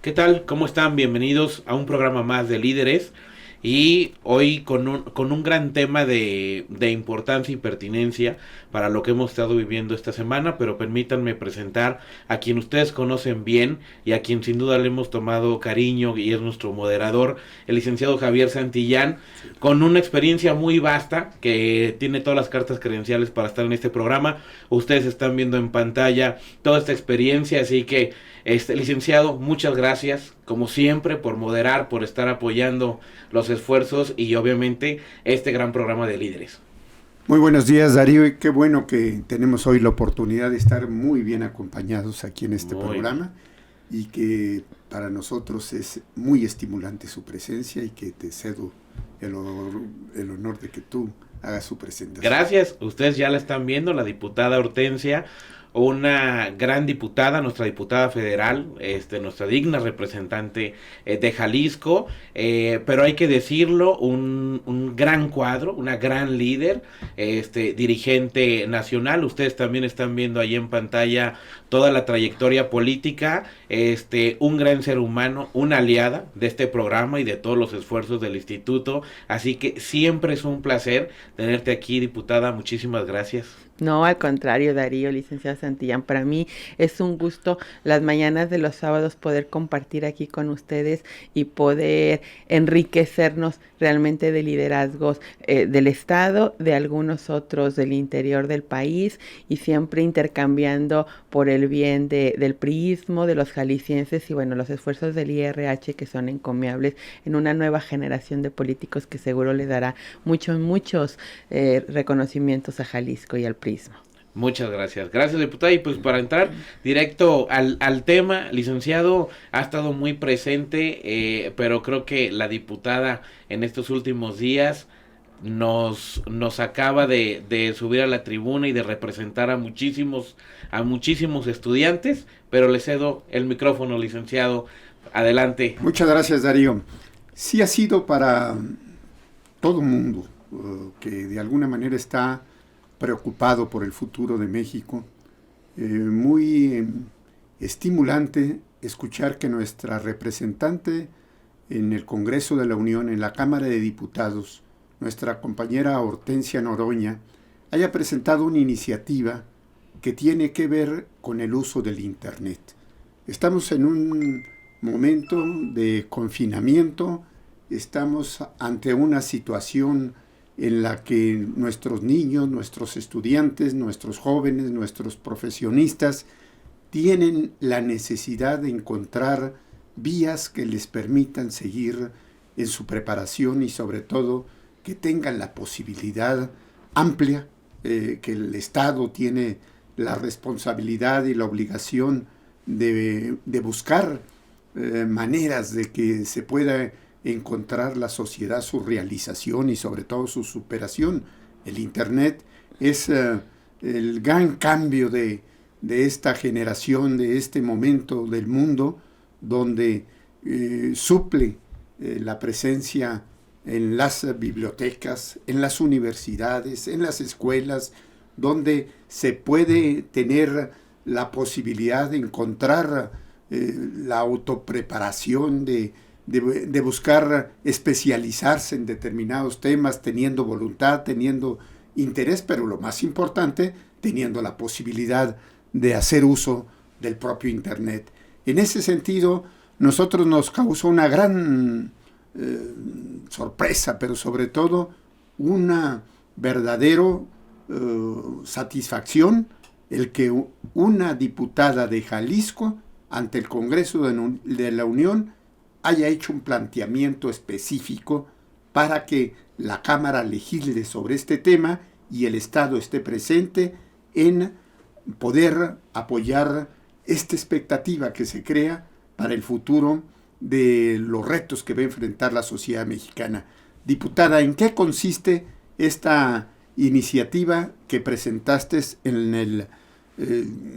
¿Qué tal? ¿Cómo están? Bienvenidos a un programa más de Líderes y hoy con un gran tema de importancia y pertinencia para lo que hemos estado viviendo esta semana, pero permítanme presentar a quien ustedes conocen bien y a quien sin duda le hemos tomado cariño y es nuestro moderador, el licenciado Javier Santillán, con una experiencia muy vasta que tiene todas las cartas credenciales para estar en este programa. Ustedes están viendo en pantalla toda esta experiencia, así que licenciado, muchas gracias, como siempre, por moderar, por estar apoyando los esfuerzos y obviamente este gran programa de líderes. Muy buenos días, Darío, y qué bueno que tenemos hoy la oportunidad de estar muy bien acompañados aquí en este Muy bien. programa y que para nosotros es muy estimulante su presencia y que te cedo el honor de que tú hagas su presentación. Gracias, ustedes ya la están viendo, la diputada Hortensia, una gran diputada, nuestra diputada federal, nuestra digna representante de Jalisco, pero hay que decirlo, un gran cuadro, una gran líder, dirigente nacional. Ustedes también están viendo ahí en pantalla toda la trayectoria política, un gran ser humano, una aliada de este programa y de todos los esfuerzos del instituto. Así que siempre es un placer tenerte aquí, diputada. Muchísimas gracias. No, al contrario, Darío, licenciado Santillán, para mí es un gusto las mañanas de los sábados poder compartir aquí con ustedes y poder enriquecernos realmente de liderazgos del Estado, de algunos otros del interior del país y siempre intercambiando por el bien del priismo, de los jaliscienses y bueno, los esfuerzos del IRH que son encomiables en una nueva generación de políticos que seguro le dará muchos reconocimientos a Jalisco y al priismo. Muchas gracias. Gracias, diputada. Y pues para entrar directo al tema, licenciado, ha estado muy presente, pero creo que la diputada en estos últimos días nos acaba de subir a la tribuna y de representar a muchísimos estudiantes, pero le cedo el micrófono, licenciado. Adelante. Muchas gracias, Darío. Sí ha sido para todo mundo que de alguna manera está preocupado por el futuro de México, muy estimulante escuchar que nuestra representante en el Congreso de la Unión, en la Cámara de Diputados, nuestra compañera Hortensia Noroña, haya presentado una iniciativa que tiene que ver con el uso del Internet. Estamos en un momento de confinamiento, estamos ante una situación en la que nuestros niños, nuestros estudiantes, nuestros jóvenes, nuestros profesionistas tienen la necesidad de encontrar vías que les permitan seguir en su preparación y sobre todo que tengan la posibilidad amplia que el Estado tiene la responsabilidad y la obligación de buscar maneras de que se pueda encontrar la sociedad su realización y sobre todo su superación. El Internet es el gran cambio de esta generación, de este momento del mundo, donde suple la presencia en las bibliotecas, en las universidades, en las escuelas, donde se puede tener la posibilidad de encontrar la autopreparación, de buscar especializarse en determinados temas, teniendo voluntad, teniendo interés, pero lo más importante, teniendo la posibilidad de hacer uso del propio Internet. En ese sentido, nosotros nos causó una gran sorpresa, pero sobre todo una verdadera satisfacción el que una diputada de Jalisco ante el Congreso de la Unión haya hecho un planteamiento específico para que la Cámara legisle sobre este tema y el Estado esté presente en poder apoyar esta expectativa que se crea para el futuro de los retos que va a enfrentar la sociedad mexicana. Diputada, ¿en qué consiste esta iniciativa que presentaste en el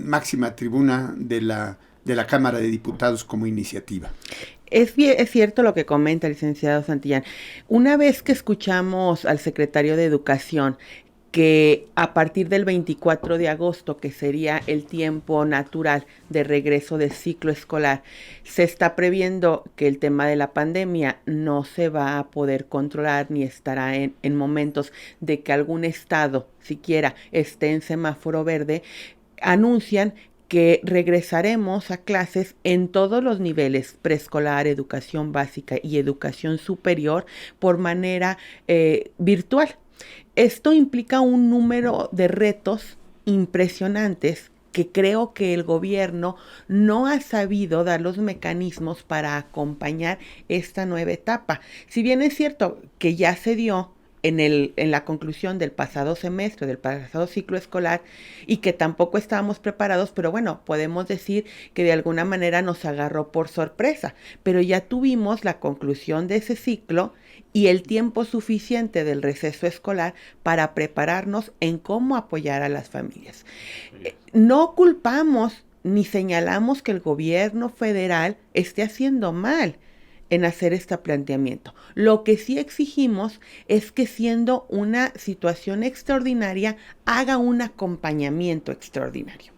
máxima tribuna de la Cámara de Diputados como iniciativa? Es cierto lo que comenta el licenciado Santillán. Una vez que escuchamos al secretario de Educación que a partir del 24 de agosto, que sería el tiempo natural de regreso del ciclo escolar, se está previendo que el tema de la pandemia no se va a poder controlar ni estará en momentos de que algún estado siquiera esté en semáforo verde, anuncian que regresaremos a clases en todos los niveles, preescolar, educación básica y educación superior, por manera virtual. Esto implica un número de retos impresionantes que creo que el gobierno no ha sabido dar los mecanismos para acompañar esta nueva etapa. Si bien es cierto que ya se dio en la conclusión del pasado semestre, del pasado ciclo escolar, y que tampoco estábamos preparados, pero bueno, podemos decir que de alguna manera nos agarró por sorpresa, pero ya tuvimos la conclusión de ese ciclo y el tiempo suficiente del receso escolar para prepararnos en cómo apoyar a las familias. No culpamos ni señalamos que el gobierno federal esté haciendo mal en hacer este planteamiento. Lo que sí exigimos es que, siendo una situación extraordinaria, haga un acompañamiento extraordinario.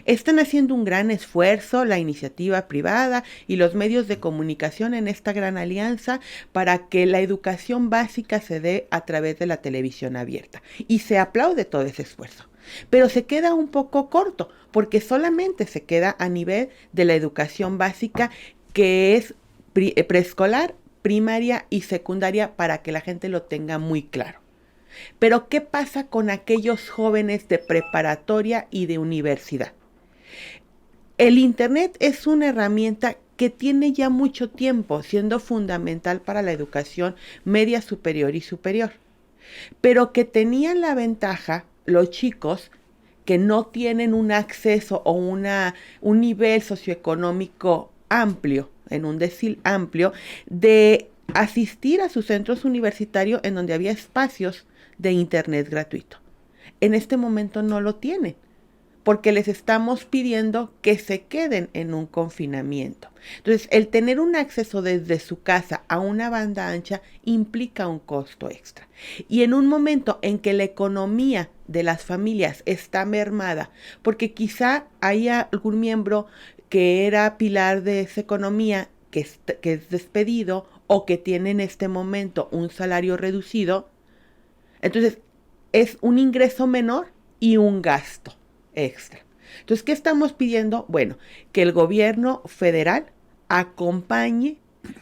Están haciendo un gran esfuerzo la iniciativa privada y los medios de comunicación en esta gran alianza para que la educación básica se dé a través de la televisión abierta. Y se aplaude todo ese esfuerzo. Pero se queda un poco corto, porque solamente se queda a nivel de la educación básica, que es preescolar, primaria y secundaria, para que la gente lo tenga muy claro. Pero ¿qué pasa con aquellos jóvenes de preparatoria y de universidad? El Internet es una herramienta que tiene ya mucho tiempo siendo fundamental para la educación media, superior y superior, pero que tenían la ventaja los chicos que no tienen un acceso o un nivel socioeconómico amplio, en un decil amplio, de asistir a sus centros universitarios en donde había espacios de Internet gratuito. En este momento no lo tienen, porque les estamos pidiendo que se queden en un confinamiento. Entonces, el tener un acceso desde su casa a una banda ancha implica un costo extra. Y en un momento en que la economía de las familias está mermada, porque quizá haya algún miembro que era pilar de esa economía que es despedido o que tiene en este momento un salario reducido, entonces es un ingreso menor y un gasto extra. Entonces, ¿qué estamos pidiendo? Bueno, que el gobierno federal acompañe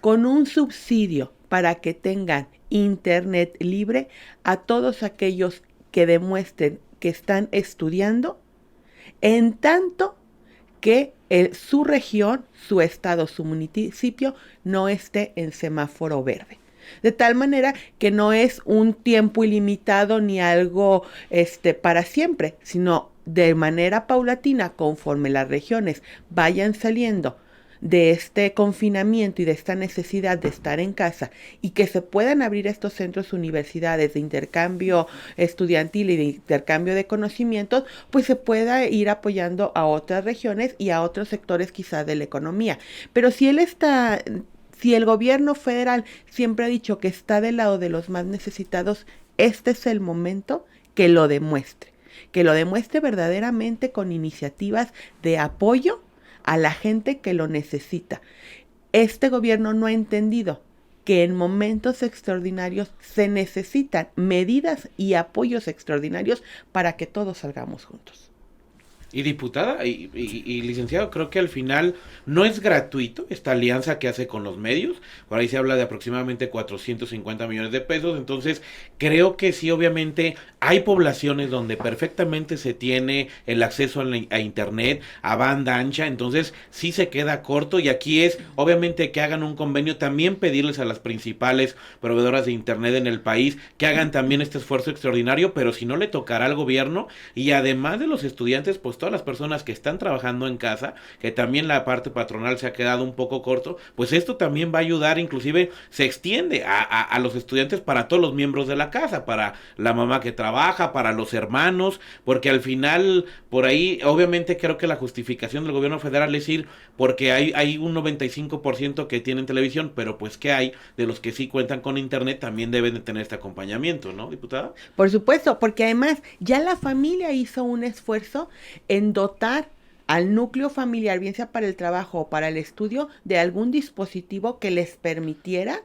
con un subsidio para que tengan Internet libre a todos aquellos que demuestren que están estudiando, en tanto que su región, su estado, su municipio no esté en semáforo verde. De tal manera que no es un tiempo ilimitado ni algo para siempre, sino de manera paulatina, conforme las regiones vayan saliendo de este confinamiento y de esta necesidad de estar en casa, y que se puedan abrir estos centros universidades de intercambio estudiantil y de intercambio de conocimientos, pues se pueda ir apoyando a otras regiones y a otros sectores quizás de la economía. Pero si el gobierno federal siempre ha dicho que está del lado de los más necesitados, este es el momento que lo demuestre verdaderamente con iniciativas de apoyo a la gente que lo necesita. Este gobierno no ha entendido que en momentos extraordinarios se necesitan medidas y apoyos extraordinarios para que todos salgamos juntos. Y diputada y licenciado, creo que al final no es gratuito esta alianza que hace con los medios. Por ahí se habla de aproximadamente 450 millones de pesos. Entonces creo que sí, obviamente hay poblaciones donde perfectamente se tiene el acceso a internet, a banda ancha. Entonces sí se queda corto, y aquí es obviamente que hagan un convenio. También pedirles a las principales proveedoras de internet en el país que hagan también este esfuerzo extraordinario, pero si no, le tocará al gobierno y además de los estudiantes, pues todas las personas que están trabajando en casa, que también la parte patronal se ha quedado un poco corto, pues esto también va a ayudar, inclusive se extiende a los estudiantes, para todos los miembros de la casa, para la mamá que trabaja, para los hermanos, porque al final, por ahí, obviamente creo que la justificación del gobierno federal es ir, porque hay un 95% que tienen televisión, pero pues que hay de los que sí cuentan con internet, también deben de tener este acompañamiento, ¿no, diputada? Por supuesto, porque además ya la familia hizo un esfuerzo en dotar al núcleo familiar, bien sea para el trabajo o para el estudio, de algún dispositivo que les permitiera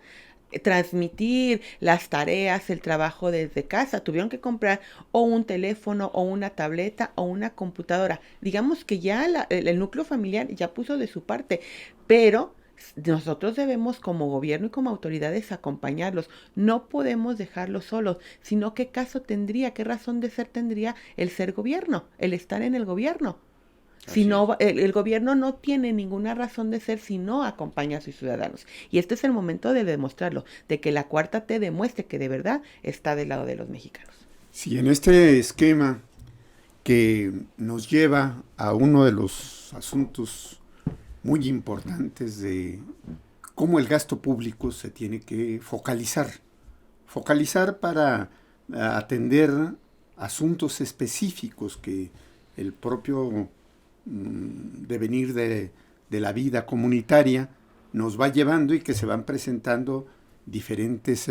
transmitir las tareas, el trabajo desde casa. Tuvieron que comprar o un teléfono o una tableta o una computadora. Digamos que ya el núcleo familiar ya puso de su parte, pero nosotros debemos como gobierno y como autoridades acompañarlos. No podemos dejarlos solos, sino qué caso tendría, qué razón de ser tendría el ser gobierno, el estar en el gobierno. Si no, el gobierno no tiene ninguna razón de ser si no acompaña a sus ciudadanos. Y este es el momento de demostrarlo, de que la Cuarta T demuestre que de verdad está del lado de los mexicanos. Sí, en este esquema que nos lleva a uno de los asuntos muy importantes de cómo el gasto público se tiene que focalizar para atender asuntos específicos que el propio devenir de la vida comunitaria nos va llevando y que se van presentando diferentes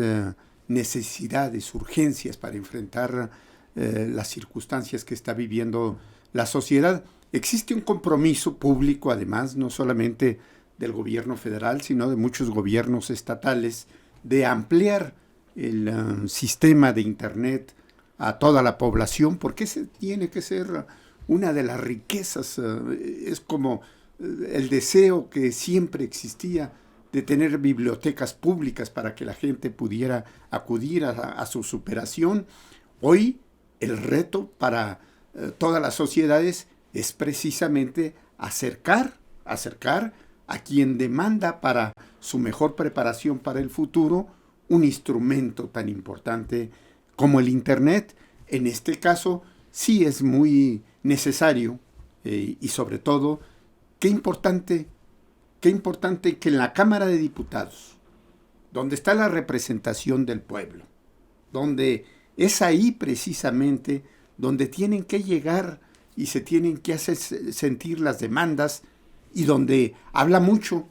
necesidades, urgencias para enfrentar las circunstancias que está viviendo la sociedad. Existe un compromiso público, además, no solamente del gobierno federal, sino de muchos gobiernos estatales, de ampliar el sistema de Internet a toda la población, porque ese tiene que ser una de las riquezas, es como el deseo que siempre existía de tener bibliotecas públicas para que la gente pudiera acudir a su superación. Hoy el reto para todas las sociedades es precisamente acercar a quien demanda para su mejor preparación para el futuro un instrumento tan importante como el Internet. En este caso sí es muy necesario y sobre todo qué importante que en la Cámara de Diputados, donde está la representación del pueblo, donde es ahí precisamente donde tienen que llegar y se tienen que hacer sentir las demandas, y donde habla mucho,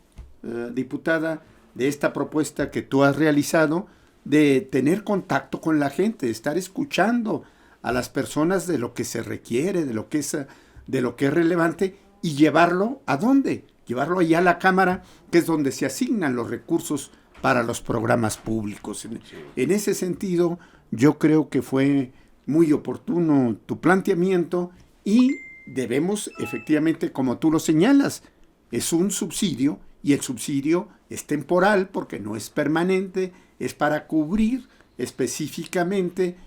diputada, de esta propuesta que tú has realizado, de tener contacto con la gente, de estar escuchando a las personas de lo que se requiere, de lo que es relevante, y llevarlo ¿a dónde? Llevarlo allá a la Cámara, que es donde se asignan los recursos para los programas públicos. En ese sentido, yo creo que fue muy oportuno tu planteamiento, y debemos, efectivamente, como tú lo señalas, es un subsidio, y el subsidio es temporal porque no es permanente, es para cubrir específicamente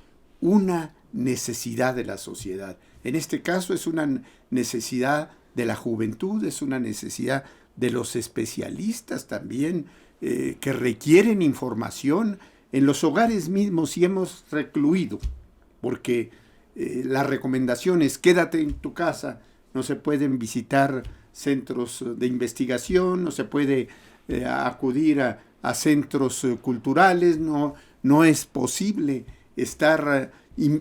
una necesidad de la sociedad. En este caso es una necesidad de la juventud, es una necesidad de los especialistas también, que requieren información en los hogares mismos, y hemos recluido, porque la recomendación es quédate en tu casa, no se pueden visitar centros de investigación, no se puede acudir a centros culturales, no es posible estar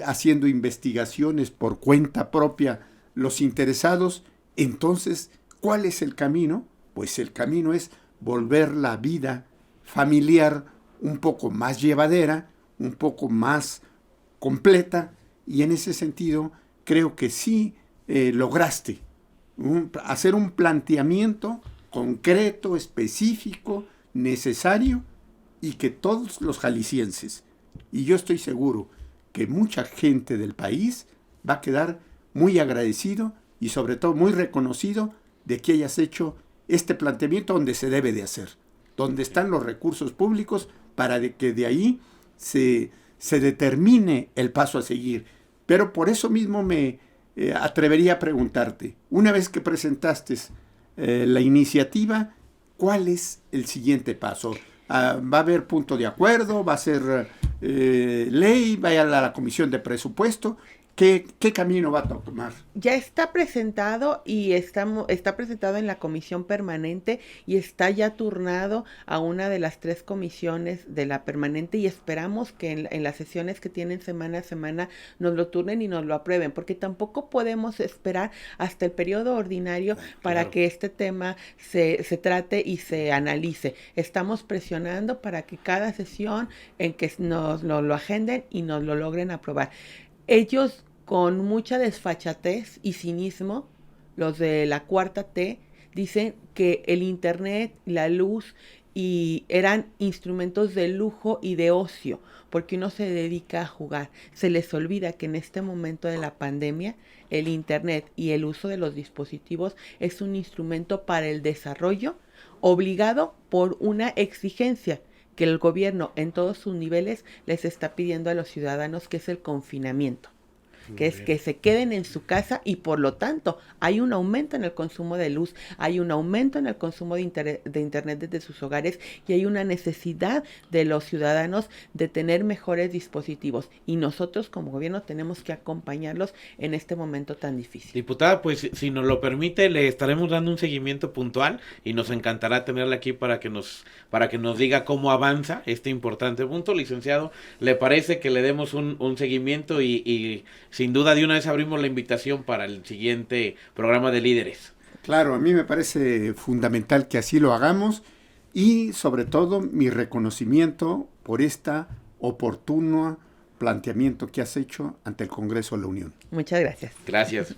haciendo investigaciones por cuenta propia los interesados. Entonces, ¿cuál es el camino? Pues el camino es volver la vida familiar un poco más llevadera, un poco más completa, y en ese sentido creo que sí lograste hacer un planteamiento concreto, específico, necesario, y que todos los jaliscienses, y yo estoy seguro que mucha gente del país, va a quedar muy agradecido y sobre todo muy reconocido de que hayas hecho este planteamiento donde se debe de hacer, donde están los recursos públicos para que de ahí se determine el paso a seguir. Pero por eso mismo me atrevería a preguntarte, una vez que presentaste la iniciativa, ¿cuál es el siguiente paso? ¿Va a haber punto de acuerdo? ¿Va a ser ley? ¿Va a ir a la comisión de presupuesto? ¿Qué camino va a tomar? Ya está presentado y está presentado en la comisión permanente y está ya turnado a una de las 3 comisiones de la permanente y esperamos que en las sesiones que tienen semana a semana nos lo turnen y nos lo aprueben, porque tampoco podemos esperar hasta el periodo ordinario para que este tema se trate y se analice. Estamos presionando para que cada sesión en que nos lo agenden y nos lo logren aprobar. Ellos, con mucha desfachatez y cinismo, los de la 4T, dicen que el internet, la luz eran instrumentos de lujo y de ocio, porque uno se dedica a jugar. Se les olvida que en este momento de la pandemia, el internet y el uso de los dispositivos es un instrumento para el desarrollo obligado por una exigencia que el gobierno en todos sus niveles les está pidiendo a los ciudadanos, que es el confinamiento, que es que se queden en su casa, y por lo tanto hay un aumento en el consumo de luz, hay un aumento en el consumo de internet desde sus hogares, y hay una necesidad de los ciudadanos de tener mejores dispositivos, y nosotros como gobierno tenemos que acompañarlos en este momento tan difícil. Diputada, pues si nos lo permite, le estaremos dando un seguimiento puntual y nos encantará tenerla aquí para que nos diga cómo avanza este importante punto. Licenciado, ¿le parece que le demos un seguimiento y sin duda de una vez abrimos la invitación para el siguiente programa de líderes? Claro, a mí me parece fundamental que así lo hagamos, y sobre todo mi reconocimiento por esta oportuno planteamiento que has hecho ante el Congreso de la Unión. Muchas gracias. Gracias.